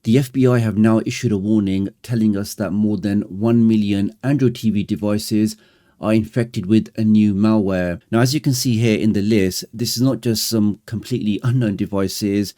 The FBI have now issued a warning telling us that more than 1 million Android TV devices are infected with a new malware. Now, as you can see here in the list, this is not just some completely unknown devices.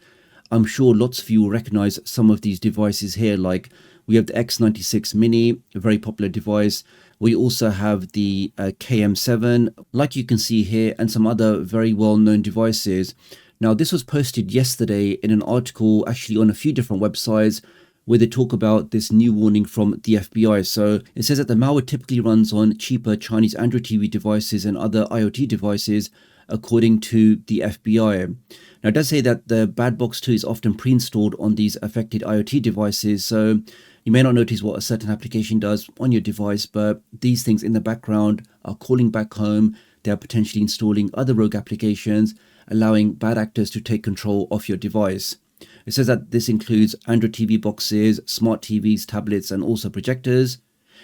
I'm sure lots of you will recognize some of these devices here, like we have the X96 Mini, a very popular device. We also have the KM7, like you can see here, and some other very well-known devices. Now, this was posted yesterday in an article actually on a few different websites where they talk about this new warning from the FBI. So it says that the malware typically runs on cheaper Chinese Android TV devices and other IoT devices, according to the FBI. Now, it does say that the Badbox 2 is often pre-installed on these affected IoT devices. So you may not notice what a certain application does on your device, but these things in the background are calling back home. They are potentially installing other rogue applications, allowing bad actors to take control of your device. It says that this includes Android TV boxes, smart TVs, tablets, and also projectors.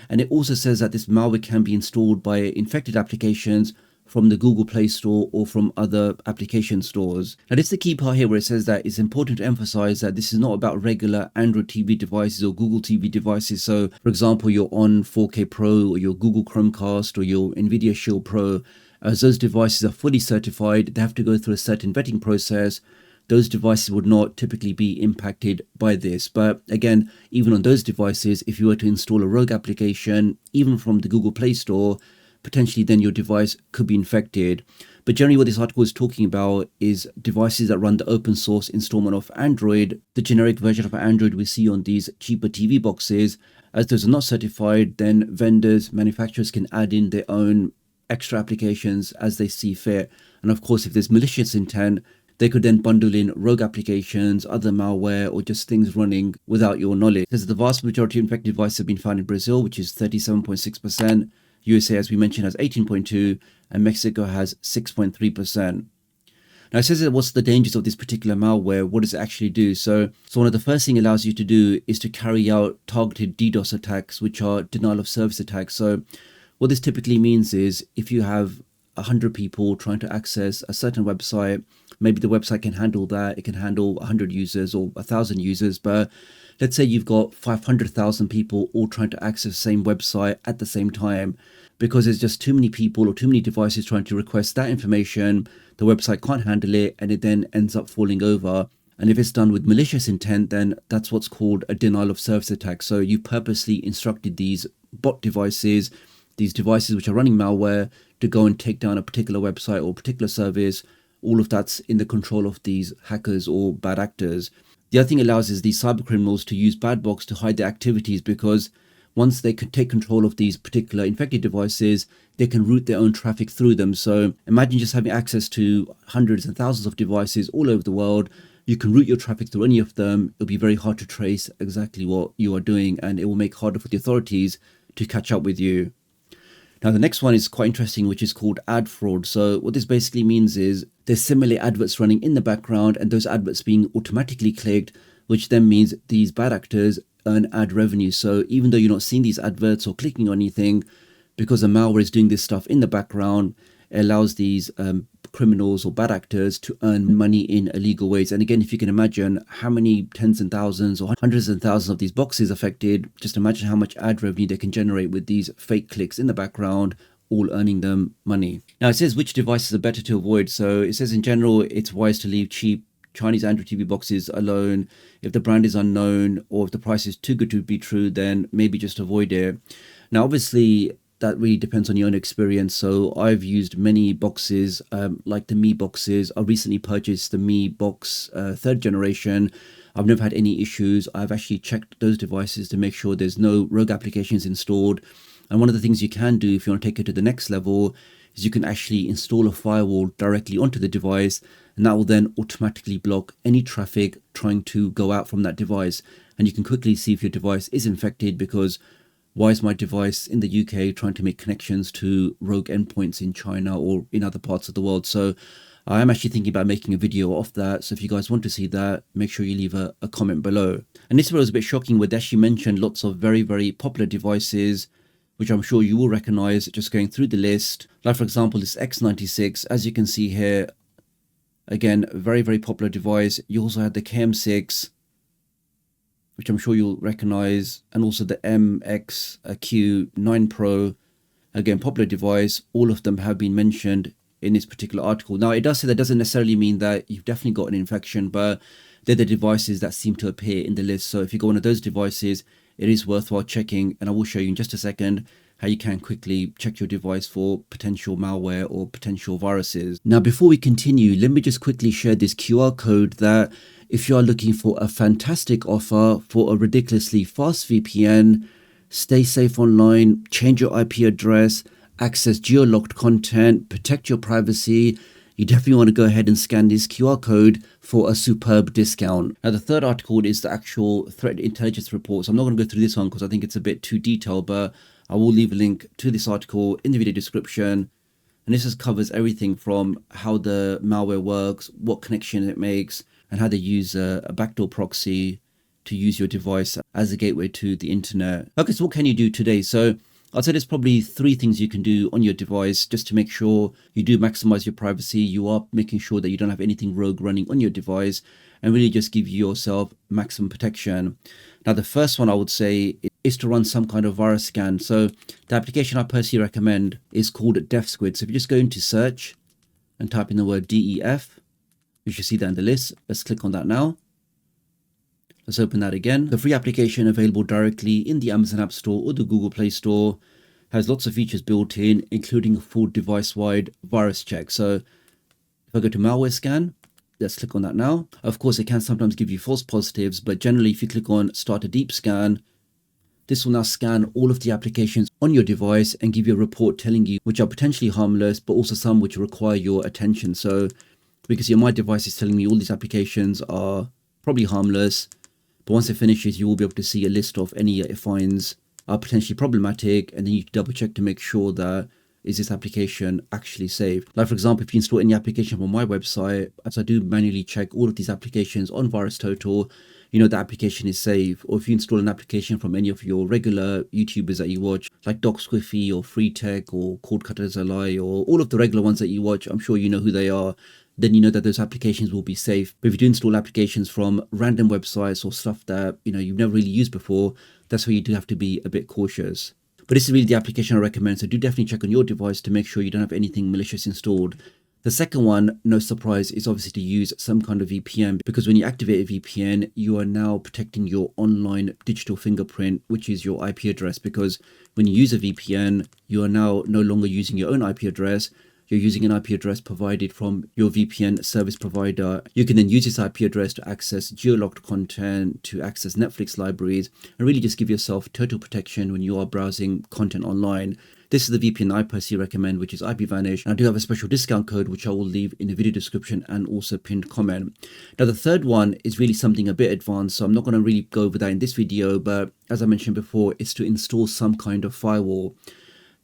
And it also says that this malware can be installed by infected applications from the Google Play Store or from other application stores. Now, this is the key part here where it says that it's important to emphasize that this is not about regular Android TV devices or Google TV devices. So, for example, you're on 4K Pro or your Google Chromecast or your Nvidia Shield Pro. As those devices are fully certified, they have to go through a certain vetting process. Those devices would not typically be impacted by this. But again, even on those devices, if you were to install a rogue application, even from the Google Play Store, potentially then your device could be infected. But generally what this article is talking about is devices that run the open source installment of Android, the generic version of Android we see on these cheaper TV boxes. As those are not certified, then vendors, manufacturers can add in their own extra applications as they see fit. And of course, if there's malicious intent, they could then bundle in rogue applications, other malware, or just things running without your knowledge. Because the vast majority of infected devices have been found in Brazil, which is 37.6%. USA, as we mentioned, has 18.2%, and Mexico has 6.3%. Now, it says that what's the dangers of this particular malware? What does it actually do? So one of the first thing it allows you to do is to carry out targeted DDoS attacks, which are denial of service attacks. So what this typically means is if you have 100 people trying to access a certain website, maybe the website can handle that. It can handle 100 users or 1,000 users. But let's say you've got 500,000 people all trying to access the same website at the same time. Because there's just too many people or too many devices trying to request that information, the website can't handle it, and it then ends up falling over. And if it's done with malicious intent, then that's what's called a denial of service attack. So you purposely instructed these bot devices, these devices which are running malware, to go and take down a particular website or particular service. All of that's in the control of these hackers or bad actors. The other thing it allows is these cyber criminals to use Badbox to hide their activities, because once they can take control of these particular infected devices, they can route their own traffic through them. So imagine just having access to hundreds and thousands of devices all over the world. You can route your traffic through any of them. It'll be very hard to trace exactly what you are doing, and it will make it harder for the authorities to catch up with you. Now, the next one is quite interesting, which is called ad fraud. So what this basically means is there's similar adverts running in the background, and those adverts being automatically clicked, which then means these bad actors earn ad revenue. So even though you're not seeing these adverts or clicking on anything, because the malware is doing this stuff in the background, it allows these criminals or bad actors to earn money in illegal ways. And again, if you can imagine how many tens and thousands or hundreds and thousands of these boxes affected, just imagine how much ad revenue they can generate with these fake clicks in the background, all earning them money. Now, it says which devices are better to avoid. So it says in general, it's wise to leave cheap Chinese Android TV boxes alone. If the brand is unknown or if the price is too good to be true, then maybe just avoid it. Now, obviously, that really depends on your own experience. So I've used many boxes, like the Mi boxes. I recently purchased the Mi box 3rd generation. I've never had any issues. I've actually checked those devices to make sure there's no rogue applications installed. And one of the things you can do if you want to take it to the next level is you can actually install a firewall directly onto the device, and that will then automatically block any traffic trying to go out from that device. And you can quickly see if your device is infected, because why is my device in the UK trying to make connections to rogue endpoints in China or in other parts of the world? So I am actually thinking about making a video of that. So if you guys want to see that, make sure you leave a comment below. And this was a bit shocking, where they actually mentioned lots of very, very popular devices, which I'm sure you will recognize just going through the list. Like, for example, this X96, as you can see here, again, a very, very popular device. You also had the KM6, which which I'm sure you'll recognize, and also the MXQ9 Pro, again, popular device. All of them have been mentioned in this particular article. Now, it does say that doesn't necessarily mean that you've definitely got an infection, but they're the devices that seem to appear in the list. So if you go one of those devices, it is worthwhile checking, and I will show you in just a second how you can quickly check your device for potential malware or potential viruses. Now, before we continue, let me just quickly share this QR code that if you are looking for a fantastic offer for a ridiculously fast VPN, stay safe online, change your IP address, access geo-locked content, protect your privacy, you definitely want to go ahead and scan this QR code for a superb discount. Now, the third article is the actual threat intelligence report. So I'm not going to go through this one because I think it's a bit too detailed, but I will leave a link to this article in the video description. And this just covers everything from how the malware works, what connection it makes, and how they use a backdoor proxy to use your device as a gateway to the internet. Okay, so what can you do today? So I'd say there's probably 3 things you can do on your device just to make sure you do maximize your privacy. You are making sure that you don't have anything rogue running on your device and really just give yourself maximum protection. Now, the first one I would say is to run some kind of virus scan. So the application I personally recommend is called DefSquid. So if you just go into search and type in the word DEF, you should see that in the list. Let's click on that now. Let's open that again. The free application available directly in the Amazon App Store or the Google Play Store has lots of features built in, including a full device-wide virus check. So if I go to malware scan, let's click on that now. Of course, it can sometimes give you false positives, but generally if you click on start a deep scan, this will now scan all of the applications on your device and give you a report telling you which are potentially harmless, but also some which require your attention. So we can see on my device is telling me all these applications are probably harmless. But once it finishes, you will be able to see a list of any it finds are potentially problematic, and then you double check to make sure that is this application actually safe. Like for example, if you install any application from my website, as I do manually check all of these applications on VirusTotal, you know the application is safe. Or if you install an application from any of your regular YouTubers that you watch, like Doc Squiffy or Free Tech or Cord Cutters Ally or all of the regular ones that you watch, I'm sure you know who they are, then you know that those applications will be safe. But if you do install applications from random websites or stuff that you've never really used before, that's where you do have to be a bit cautious. But this is really the application I recommend, so do definitely check on your device to make sure you don't have anything malicious installed. The second one, no surprise, is obviously to use some kind of VPN, because when you activate a VPN, you are now protecting your online digital fingerprint, which is your IP address. Because when you use a VPN, you are now no longer using your own IP address. You're using an IP address provided from your VPN service provider. You can then use this IP address to access geo-locked content, to access Netflix libraries, and really just give yourself total protection when you are browsing content online. This is the VPN I personally recommend, which is IPVanish. And I do have a special discount code, which I will leave in the video description and also pinned comment. Now, the third one is really something a bit advanced, so I'm not going to really go over that in this video, but as I mentioned before, it's to install some kind of firewall.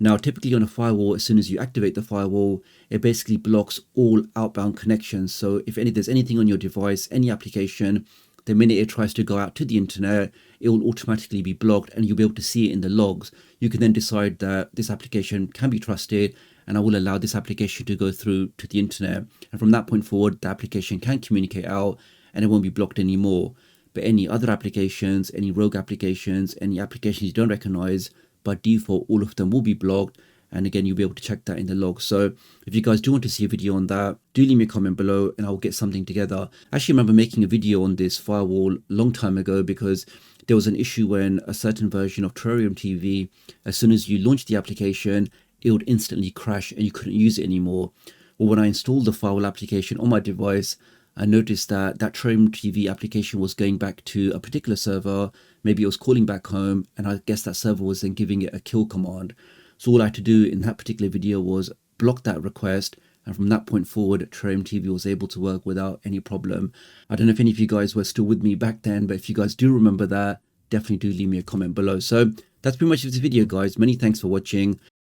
Now, typically on a firewall, as soon as you activate the firewall, it basically blocks all outbound connections. So if there's anything on your device, any application, the minute it tries to go out to the internet, it will automatically be blocked and you'll be able to see it in the logs. You can then decide that this application can be trusted and I will allow this application to go through to the internet. And from that point forward, the application can communicate out and it won't be blocked anymore. But any other applications, any rogue applications, any applications you don't recognize, by default, all of them will be blocked. And again, you'll be able to check that in the log. So if you guys do want to see a video on that, do leave me a comment below and I'll get something together. I actually remember making a video on this firewall a long time ago because there was an issue when a certain version of Terrarium TV, as soon as you launched the application, it would instantly crash and you couldn't use it anymore. Well, when I installed the firewall application on my device, I noticed that Terrarium TV application was going back to a particular server. Maybe it was calling back home, and I guess that server was then giving it a kill command. So all I had to do in that particular video was block that request, and from that point forward, Terrarium TV was able to work without any problem. I don't know if any of you guys were still with me back then, but if you guys do remember that, definitely do leave me a comment below. So that's pretty much this video, guys. Many thanks for watching.